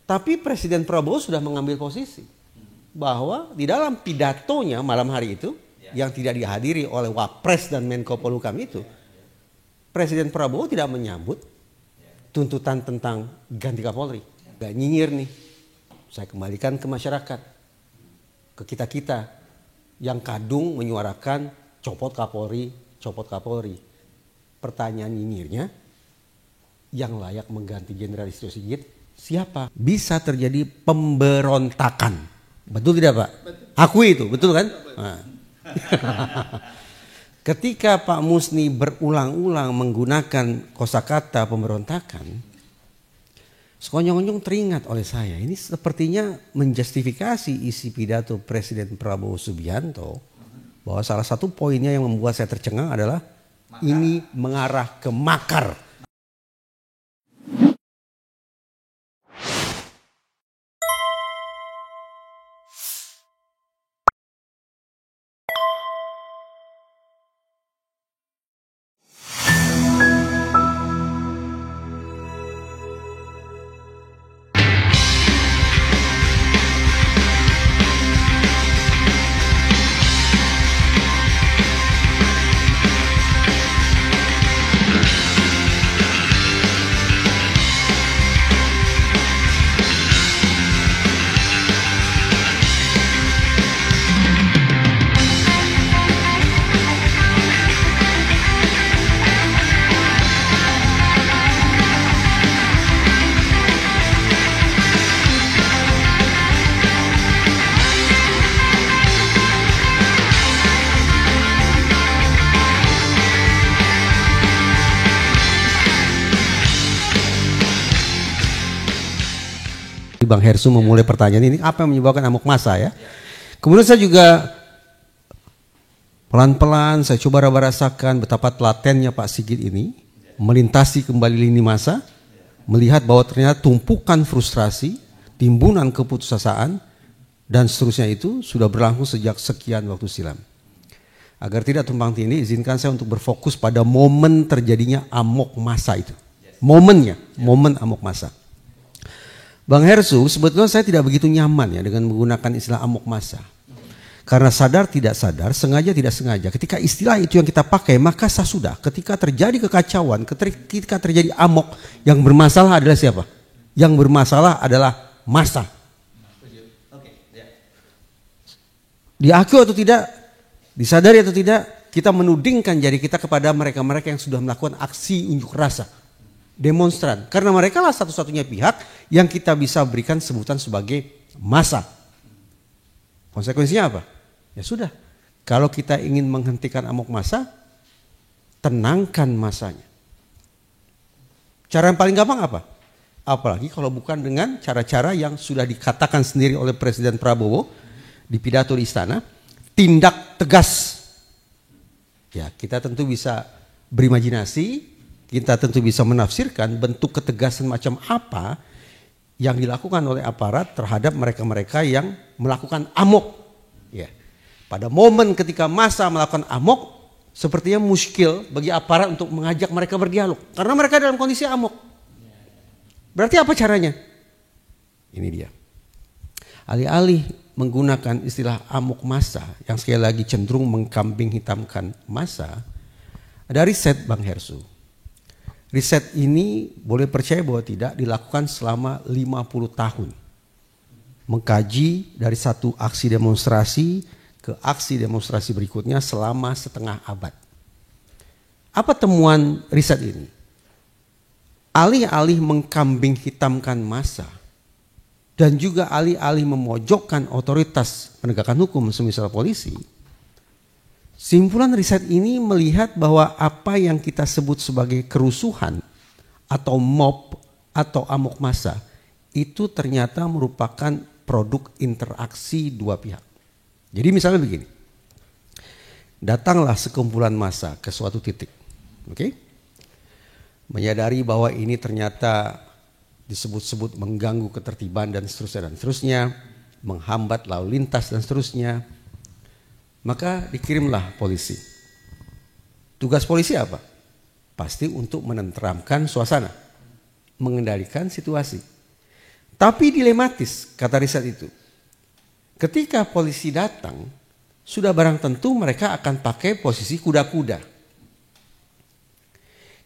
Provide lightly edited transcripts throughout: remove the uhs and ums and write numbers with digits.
Tapi Presiden Prabowo sudah mengambil posisi bahwa di dalam pidatonya malam hari itu yang tidak dihadiri oleh Wapres dan Menko Polhukam itu, Presiden Prabowo tidak menyambut tuntutan tentang ganti Kapolri. Gak nyinyir nih. Saya kembalikan ke masyarakat, ke kita-kita yang kadung menyuarakan copot Kapolri, copot Kapolri. Pertanyaan nyinyirnya, yang layak mengganti Jenderal Listio Sigit siapa? Bisa terjadi pemberontakan. Betul tidak Pak? Betul. Akui itu, betul kan? Nah. Ketika Pak Musni berulang-ulang menggunakan kosakata pemberontakan, sekonyong-konyong teringat oleh saya, ini sepertinya menjustifikasi isi pidato Presiden Prabowo Subianto bahwa salah satu poinnya yang membuat saya tercengang adalah ini mengarah ke makar. Bang Hersu memulai pertanyaan ini, apa yang menyebabkan amok massa ya? Kemudian saya juga pelan-pelan saya coba rasakan betapa telatennya Pak Sigit ini melintasi kembali lini massa, melihat bahwa ternyata tumpukan frustrasi, timbunan keputusasaan dan seterusnya itu sudah berlangsung sejak sekian waktu silam. Agar tidak tumpang tindih, izinkan saya untuk berfokus pada momen terjadinya amok massa itu. Momennya, momen amok massa. Bang Hersu, sebetulnya saya tidak begitu nyaman ya dengan menggunakan istilah amok massa. Karena sadar tidak sadar, sengaja tidak sengaja. Ketika istilah itu yang kita pakai, maka sah sudah. Ketika terjadi kekacauan, ketika terjadi amok, yang bermasalah adalah siapa? Yang bermasalah adalah massa. Diakui atau tidak, disadari atau tidak, kita menudingkan jari kita kepada mereka-mereka yang sudah melakukan aksi unjuk rasa. Demonstran, karena mereka lah satu-satunya pihak yang kita bisa berikan sebutan sebagai massa. Konsekuensinya apa? Ya sudah, kalau kita ingin menghentikan amok massa, tenangkan massanya. Cara yang paling gampang apa? Apalagi kalau bukan dengan cara-cara yang sudah dikatakan sendiri oleh Presiden Prabowo di pidato di istana, tindak tegas. Ya, kita tentu bisa berimajinasi, kita tentu bisa menafsirkan bentuk ketegasan macam apa yang dilakukan oleh aparat terhadap mereka-mereka yang melakukan amok. Ya. Pada momen ketika massa melakukan amok, sepertinya muskil bagi aparat untuk mengajak mereka berdialog. Karena mereka dalam kondisi amok. Berarti apa caranya? Ini dia. Alih-alih menggunakan istilah amok massa yang sekali lagi cenderung mengkambing hitamkan massa, ada riset Bang Hersu. Riset ini boleh percaya bahwa tidak dilakukan selama 50 tahun. Mengkaji dari satu aksi demonstrasi ke aksi demonstrasi berikutnya selama setengah abad. Apa temuan riset ini? Alih-alih mengkambing hitamkan massa dan juga alih-alih memojokkan otoritas penegakan hukum semisal polisi, simpulan riset ini melihat bahwa apa yang kita sebut sebagai kerusuhan atau mob atau amok massa itu ternyata merupakan produk interaksi dua pihak. Jadi misalnya begini, datanglah sekumpulan massa ke suatu titik, oke? Menyadari bahwa ini ternyata disebut-sebut mengganggu ketertiban dan seterusnya, menghambat lalu lintas dan seterusnya. Maka dikirimlah polisi. Tugas polisi apa? Pasti untuk menenteramkan suasana, mengendalikan situasi. Tapi dilematis, kata riset itu. Ketika polisi datang, sudah barang tentu mereka akan pakai posisi kuda-kuda.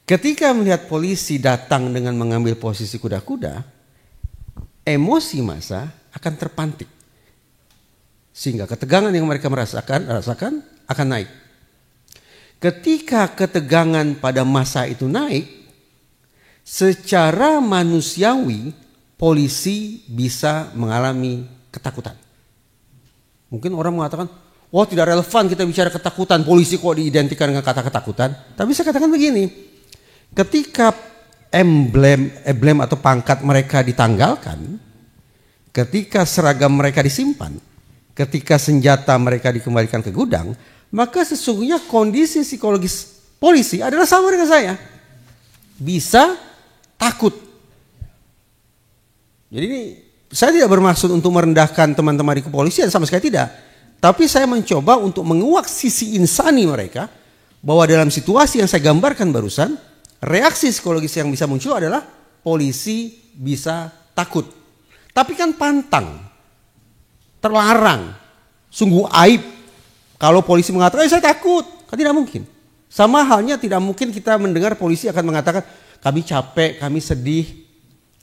Ketika melihat polisi datang dengan mengambil posisi kuda-kuda, emosi massa akan terpantik. Sehingga ketegangan yang mereka rasakan akan naik. Ketika ketegangan pada massa itu naik, secara manusiawi polisi bisa mengalami ketakutan. Mungkin orang mengatakan, wah tidak relevan kita bicara ketakutan, polisi kok diidentikan dengan kata ketakutan. Tapi saya katakan begini, ketika emblem atau pangkat mereka ditanggalkan, ketika seragam mereka disimpan, ketika senjata mereka dikembalikan ke gudang, maka sesungguhnya kondisi psikologis polisi adalah sama dengan saya. Bisa takut. Jadi ini saya tidak bermaksud untuk merendahkan teman-teman di kepolisian, sama sekali tidak. Tapi saya mencoba untuk menguak sisi insani mereka, bahwa dalam situasi yang saya gambarkan barusan, reaksi psikologis yang bisa muncul adalah polisi bisa takut. Tapi kan pantang, terlarang, sungguh aib kalau polisi mengatakan saya takut. Kan tidak mungkin. Sama halnya tidak mungkin kita mendengar polisi akan mengatakan kami capek, kami sedih,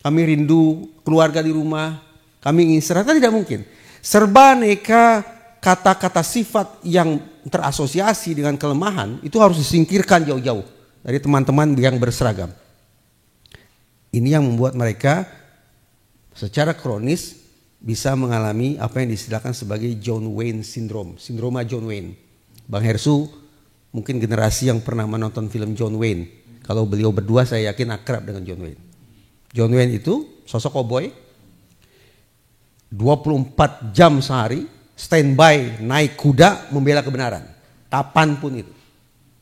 kami rindu keluarga di rumah, kami ingin istirahat. Kan tidak mungkin. Serba aneka kata-kata sifat yang terasosiasi dengan kelemahan itu harus disingkirkan jauh-jauh dari teman-teman yang berseragam. Ini yang membuat mereka secara kronis bisa mengalami apa yang disebutkan sebagai John Wayne Syndrome, sindroma John Wayne. Bang Hersu mungkin generasi yang pernah menonton film John Wayne. Kalau beliau berdua saya yakin akrab dengan John Wayne. John Wayne itu sosok koboi, 24 jam sehari standby naik kuda membela kebenaran, kapanpun itu.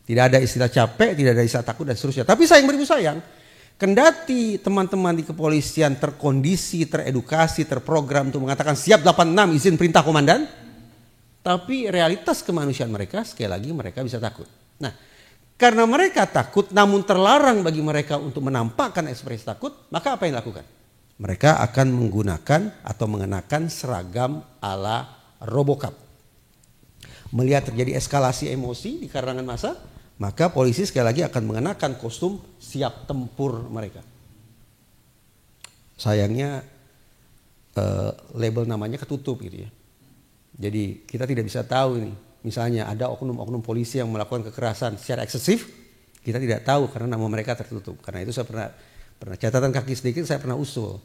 Tidak ada istilah capek, tidak ada istilah takut dan seterusnya. Tapi sayang beribu sayang, kendati teman-teman di kepolisian terkondisi, teredukasi, terprogram untuk mengatakan siap 86 izin perintah komandan, tapi realitas kemanusiaan mereka sekali lagi mereka bisa takut. Nah, karena mereka takut namun terlarang bagi mereka untuk menampakkan ekspresi takut, maka apa yang dilakukan? Mereka akan menggunakan atau mengenakan seragam ala Robocop. Melihat terjadi eskalasi emosi di kalangan massa, maka polisi sekali lagi akan mengenakan kostum siap tempur mereka. Sayangnya label namanya ketutup gitu ya. Jadi kita tidak bisa tahu ini. Misalnya ada oknum-oknum polisi yang melakukan kekerasan secara eksesif, kita tidak tahu karena nama mereka tertutup. Karena itu saya pernah catatan kaki sedikit, saya pernah usul.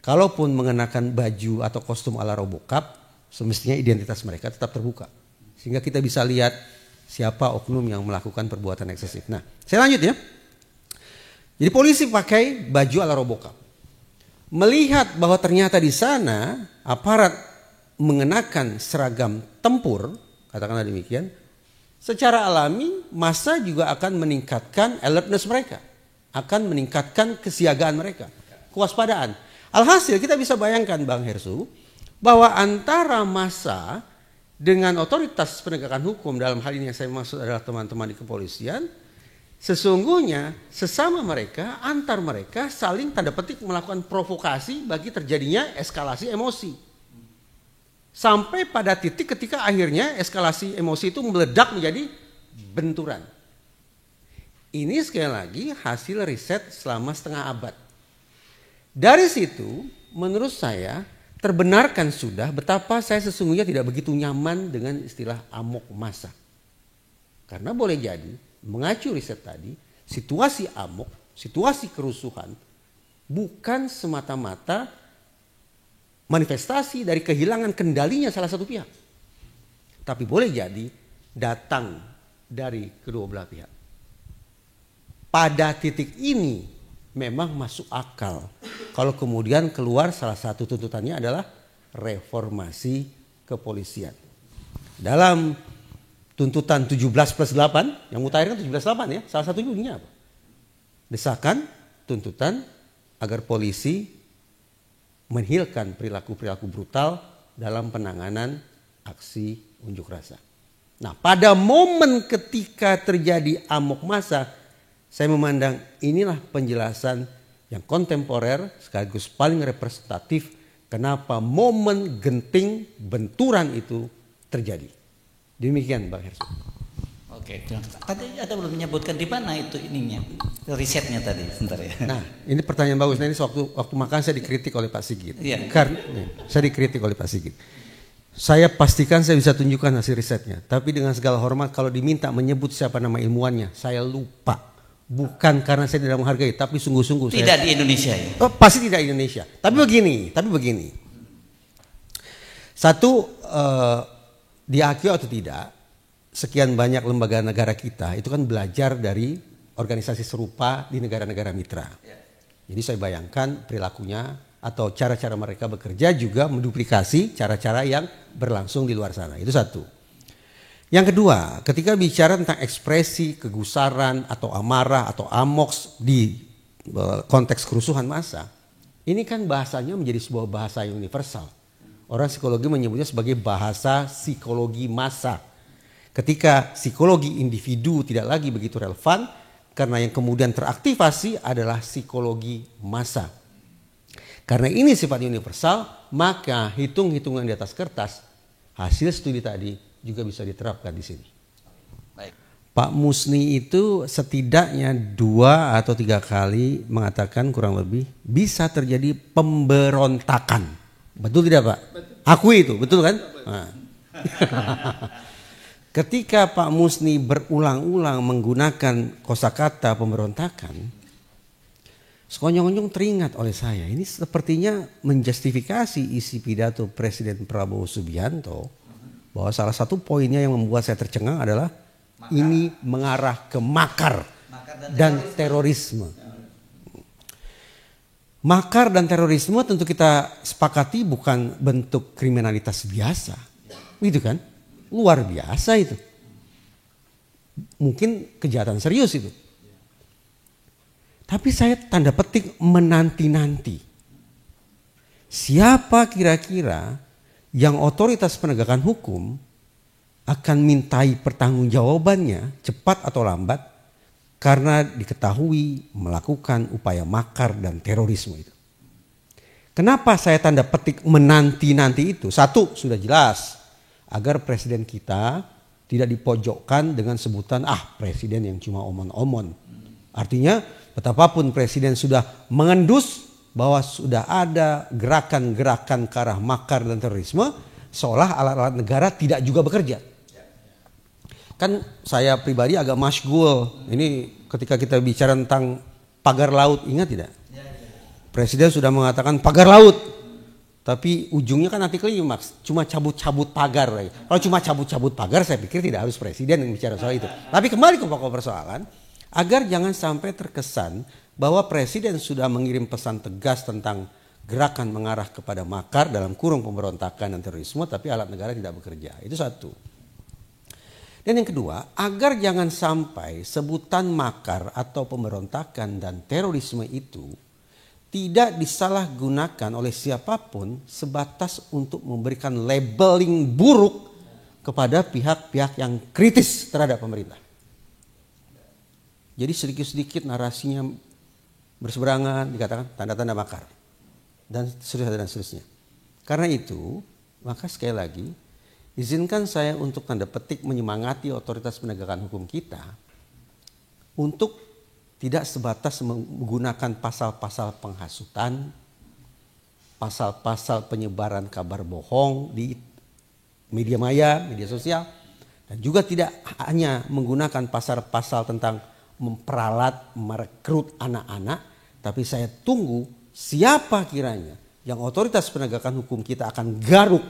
Kalaupun mengenakan baju atau kostum ala Robocop, semestinya identitas mereka tetap terbuka. Sehingga kita bisa lihat siapa oknum yang melakukan perbuatan eksesif. Nah, saya lanjut ya. Jadi polisi pakai baju ala Robocop. Melihat bahwa ternyata di sana aparat mengenakan seragam tempur, katakanlah demikian, secara alami massa juga akan meningkatkan alertness mereka, akan meningkatkan kesiagaan mereka, kewaspadaan. Alhasil kita bisa bayangkan Bang Hersu, bahwa antara massa dengan otoritas penegakan hukum, dalam hal ini yang saya maksud adalah teman-teman di kepolisian, sesungguhnya sesama mereka, antar mereka saling tanda petik melakukan provokasi bagi terjadinya eskalasi emosi. Sampai pada titik ketika akhirnya eskalasi emosi itu meledak menjadi benturan. Ini sekali lagi hasil riset selama setengah abad. Dari situ menurut saya terbenarkan sudah betapa saya sesungguhnya tidak begitu nyaman dengan istilah amok massa. Karena boleh jadi mengacu riset tadi, situasi amok, situasi kerusuhan bukan semata-mata manifestasi dari kehilangan kendalinya salah satu pihak. Tapi boleh jadi datang dari kedua belah pihak. Pada titik ini memang masuk akal kalau kemudian keluar salah satu tuntutannya adalah reformasi kepolisian. Dalam tuntutan 17+8, yang mutakhir kan 17+8 ya, salah satu bunyinya apa? Desakan, tuntutan agar polisi menghilangkan perilaku-perilaku brutal dalam penanganan aksi unjuk rasa. Nah, pada momen ketika terjadi amok massa, saya memandang inilah penjelasan yang kontemporer sekaligus paling representatif kenapa momen genting benturan itu terjadi. Demikian Bang Hersu. Oke, tadi ada belum menyebutkan di mana itu ininya, risetnya tadi, sebentar ya. Nah, ini pertanyaan bagus. Nah, ini waktu makan saya dikritik oleh Pak Sigit. Iya. Karena saya dikritik oleh Pak Sigit. Saya pastikan saya bisa tunjukkan hasil risetnya. Tapi dengan segala hormat, kalau diminta menyebut siapa nama ilmuwannya, saya lupa. Bukan karena saya tidak menghargai, tapi sungguh-sungguh. Tidak di Indonesia ya? Oh, pasti tidak di Indonesia. Tapi begini. Satu, diakui atau tidak, sekian banyak lembaga negara kita itu kan belajar dari organisasi serupa di negara-negara mitra. Jadi saya bayangkan perilakunya atau cara-cara mereka bekerja juga menduplikasi cara-cara yang berlangsung di luar sana. Itu satu. Yang kedua, ketika bicara tentang ekspresi kegusaran atau amarah atau amoks di konteks kerusuhan massa, ini kan bahasanya menjadi sebuah bahasa yang universal. Orang psikologi menyebutnya sebagai bahasa psikologi massa. Ketika psikologi individu tidak lagi begitu relevan, karena yang kemudian teraktivasi adalah psikologi massa. Karena ini sifatnya universal, maka hitung-hitungan di atas kertas, hasil studi tadi juga bisa diterapkan di sini. Baik. Pak Musni itu setidaknya 2 atau 3 kali mengatakan kurang lebih bisa terjadi pemberontakan. Betul tidak Pak? Akui itu, betul kan? Nah. Ketika Pak Musni berulang-ulang menggunakan kosakata pemberontakan, sekonyong-konyong teringat oleh saya, ini sepertinya menjustifikasi isi pidato Presiden Prabowo Subianto bahwa salah satu poinnya yang membuat saya tercengang adalah ini mengarah ke makar dan terorisme. Makar dan terorisme tentu kita sepakati bukan bentuk kriminalitas biasa, gitu kan? Luar biasa itu. Mungkin kejahatan serius itu. Tapi saya tanda petik menanti-nanti. Siapa kira-kira yang otoritas penegakan hukum akan mintai pertanggungjawabannya cepat atau lambat karena diketahui melakukan upaya makar dan terorisme itu. Kenapa saya tanda petik menanti-nanti itu? Satu, sudah jelas. Agar presiden kita tidak dipojokkan dengan sebutan presiden yang cuma omon-omon. Artinya betapapun presiden sudah mengendus bahwa sudah ada gerakan-gerakan ke arah makar dan terorisme, seolah alat-alat negara tidak juga bekerja. Kan saya pribadi agak masyghul. Ini ketika kita bicara tentang pagar laut, ingat tidak? Presiden sudah mengatakan pagar laut. Tapi ujungnya kan nanti klimaks, cuma cabut-cabut pagar. Kalau cuma cabut-cabut pagar, saya pikir tidak harus presiden yang bicara soal itu. Tapi kembali ke pokok persoalan, agar jangan sampai terkesan bahwa presiden sudah mengirim pesan tegas tentang gerakan mengarah kepada makar dalam kurung pemberontakan dan terorisme, tapi alat negara tidak bekerja. Itu satu. Dan yang kedua, agar jangan sampai sebutan makar atau pemberontakan dan terorisme itu tidak disalahgunakan oleh siapapun sebatas untuk memberikan labeling buruk kepada pihak-pihak yang kritis terhadap pemerintah. Jadi sedikit-sedikit narasinya berseberangan, dikatakan tanda-tanda makar. Dan seterusnya. Karena itu, maka sekali lagi, izinkan saya untuk tanda petik menyemangati otoritas penegakan hukum kita untuk tidak sebatas menggunakan pasal-pasal penghasutan, pasal-pasal penyebaran kabar bohong di media maya, media sosial, dan juga tidak hanya menggunakan pasal-pasal tentang memperalat, merekrut anak-anak, tapi saya tunggu siapa kiranya yang otoritas penegakan hukum kita akan garuk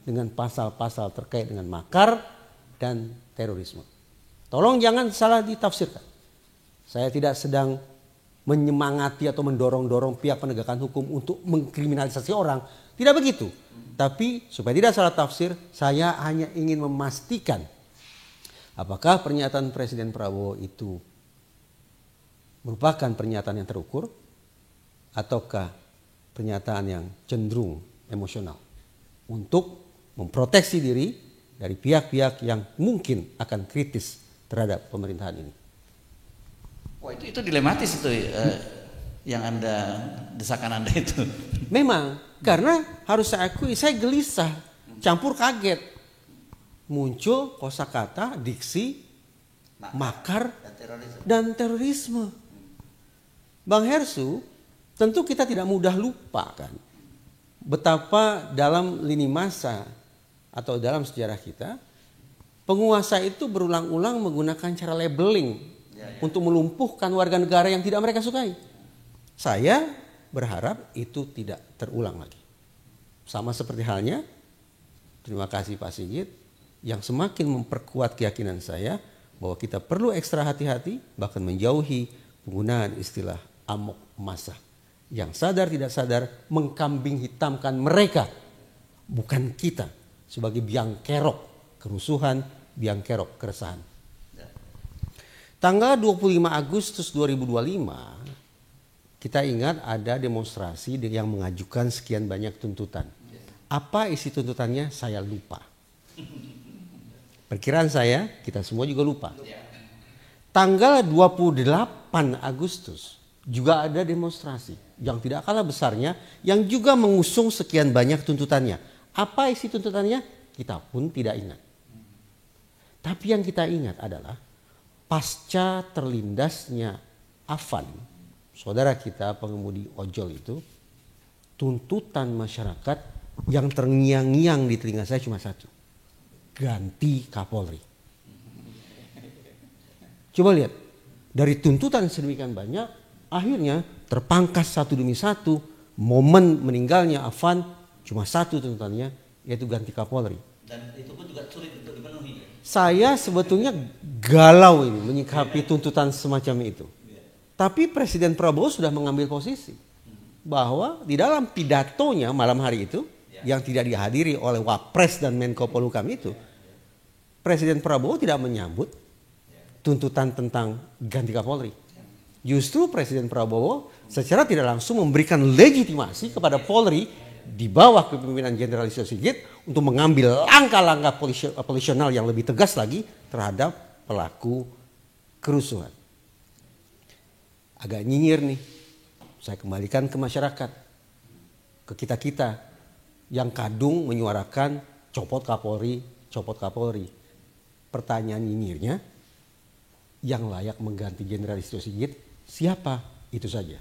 dengan pasal-pasal terkait dengan makar dan terorisme. Tolong jangan salah ditafsirkan. Saya tidak sedang menyemangati atau mendorong-dorong pihak penegakan hukum untuk mengkriminalisasi orang. Tidak begitu. Tapi supaya tidak salah tafsir, saya hanya ingin memastikan apakah pernyataan Presiden Prabowo itu merupakan pernyataan yang terukur ataukah pernyataan yang cenderung emosional untuk memproteksi diri dari pihak-pihak yang mungkin akan kritis terhadap pemerintahan ini. Wah itu dilematis itu. yang Anda desakan Anda itu. Memang, karena harus saya akui saya gelisah, campur kaget. Muncul kosakata, diksi, makar, dan terorisme. Bang Hersu, tentu kita tidak mudah lupa kan betapa dalam lini masa atau dalam sejarah kita penguasa itu berulang-ulang menggunakan cara labeling untuk melumpuhkan warga negara yang tidak mereka sukai. Saya berharap itu tidak terulang lagi. Sama seperti halnya, terima kasih Pak Sigit, yang semakin memperkuat keyakinan saya bahwa kita perlu ekstra hati-hati bahkan menjauhi penggunaan istilah amok massa yang sadar tidak sadar mengkambing hitamkan mereka, bukan kita, sebagai biang kerok kerusuhan, biang kerok keresahan. Tanggal 25 Agustus 2025 kita ingat ada demonstrasi yang mengajukan sekian banyak tuntutan. Apa isi tuntutannya saya lupa. Perkiraan saya kita semua juga lupa. Tanggal 28 Agustus juga ada demonstrasi yang tidak kalah besarnya yang juga mengusung sekian banyak tuntutannya. Apa isi tuntutannya? Kita pun tidak ingat. Tapi yang kita ingat adalah pasca terlindasnya Afan, saudara kita pengemudi ojol itu, tuntutan masyarakat yang terngiang-ngiang di telinga saya cuma satu. Ganti Kapolri. Coba lihat, dari tuntutan sedemikian banyak, akhirnya terpangkas satu demi satu. Momen meninggalnya Afan cuma satu tuntutannya, yaitu ganti Kapolri. Dan itu pun juga sulit untuk dipenuhi. Saya sebetulnya galau ini menyikapi tuntutan semacam itu. Tapi Presiden Prabowo sudah mengambil posisi bahwa di dalam pidatonya malam hari itu yang tidak dihadiri oleh Wapres dan Menko Polhukam itu, Presiden Prabowo tidak menyambut tuntutan tentang ganti Kapolri. Justru Presiden Prabowo secara tidak langsung memberikan legitimasi kepada Polri di bawah kepemimpinan Jenderal Listio Sigit untuk mengambil langkah-langkah polisional yang lebih tegas lagi terhadap pelaku kerusuhan. Agak nyinyir nih, saya kembalikan ke masyarakat, ke kita-kita yang kadung menyuarakan copot Kapolri, copot Kapolri. Pertanyaan nyinyirnya, yang layak mengganti Jenderal Listio Sigit siapa? Itu saja.